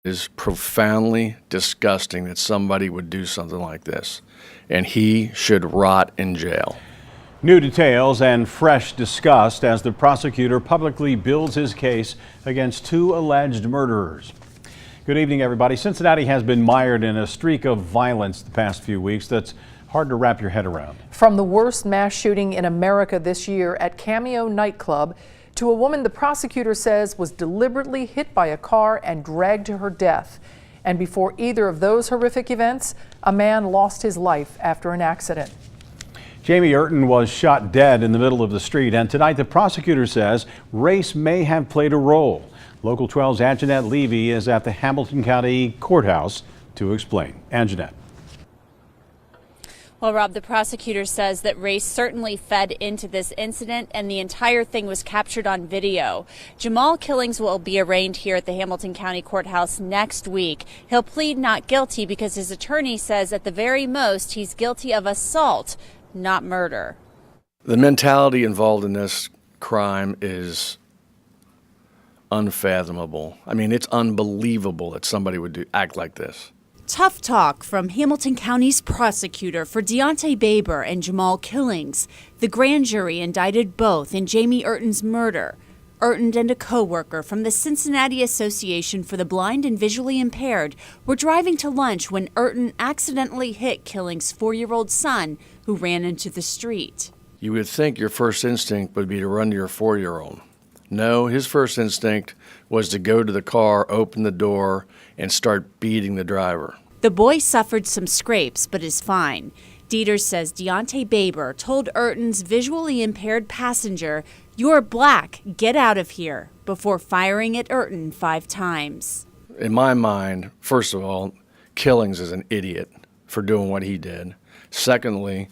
is profoundly disgusting that somebody would do something like this, and he should rot in jail. New details and fresh disgust as the prosecutor publicly builds his case against two alleged murderers. Good evening, everybody. Cincinnati has been mired in a streak of violence the past few weeks that's hard to wrap your head around. From the worst mass shooting in America this year at Cameo nightclub to a woman the prosecutor says was deliberately hit by a car and dragged to her death. And before either of those horrific events, a man lost his life after an accident. Jamie Urton was shot dead in the middle of the street, and tonight the prosecutor says race may have played a role. Local 12's Anjanette Levy is at the Hamilton County Courthouse to explain. Anjanette. Well, Rob, the prosecutor says that race certainly fed into this incident and the entire thing was captured on video. Jamal Killings will be arraigned here at the Hamilton County Courthouse next week. He'll plead not guilty because his attorney says at the very most he's guilty of assault, not murder. The mentality involved in this crime is unfathomable. I mean, it's unbelievable that somebody would act like this. Tough talk from Hamilton County's prosecutor for Deonte Baber and Jamal Killings. The grand jury indicted both in Jamie Urton's murder. Urton and a co-worker from the Cincinnati Association for the Blind and Visually Impaired were driving to lunch when Urton accidentally hit Killings' 4-year-old son, who ran into the street. You would think your first instinct would be to run to your 4-year-old. No, his first instinct was to go to the car, open the door, and start beating the driver. The boy suffered some scrapes, but is fine. Deters says Deonte Baber told Urton's visually impaired passenger, "You're black, get out of here," before firing at Urton 5 times. In my mind, first of all, Killings is an idiot for doing what he did. Secondly,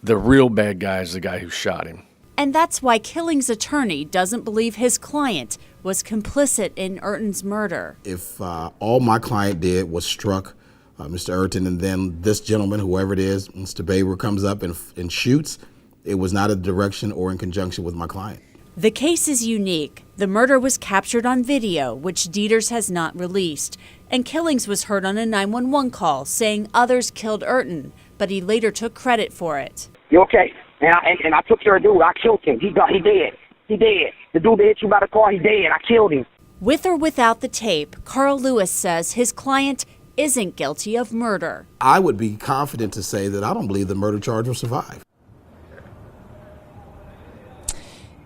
the real bad guy is the guy who shot him. And that's why Killings' attorney doesn't believe his client was complicit in Urton's murder. If all my client did was struck Mr. Urton, and then this gentleman, whoever it is, Mr. Baber, comes up and shoots, it was not a direction or in conjunction with my client. The case is unique. The murder was captured on video, which Deters has not released. And Killings was heard on a 911 call saying others killed Urton, but he later took credit for it. You okay? And I took care of dude. I killed him. He dead. He dead. The dude that hit you by the car, he dead. I killed him. With or without the tape, Carl Lewis says his client isn't guilty of murder. I would be confident to say that I don't believe the murder charge will survive.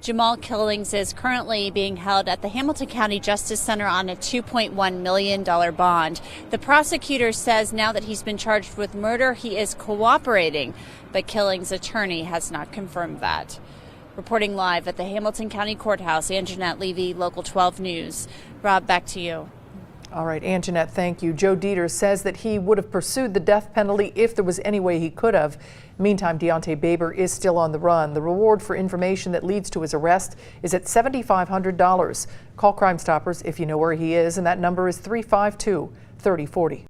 Jamal Killings is currently being held at the Hamilton County Justice Center on a $2.1 million bond. The prosecutor says now that he's been charged with murder, he is cooperating, but Killings' attorney has not confirmed that. Reporting live at the Hamilton County Courthouse, Anjanette Levy, Local 12 News. Rob, back to you. All right, Anjanette, thank you. Joe Deters says that he would have pursued the death penalty if there was any way he could have. Meantime, Deonte Baber is still on the run. The reward for information that leads to his arrest is at $7,500. Call Crimestoppers if you know where he is, and that number is 352-3040.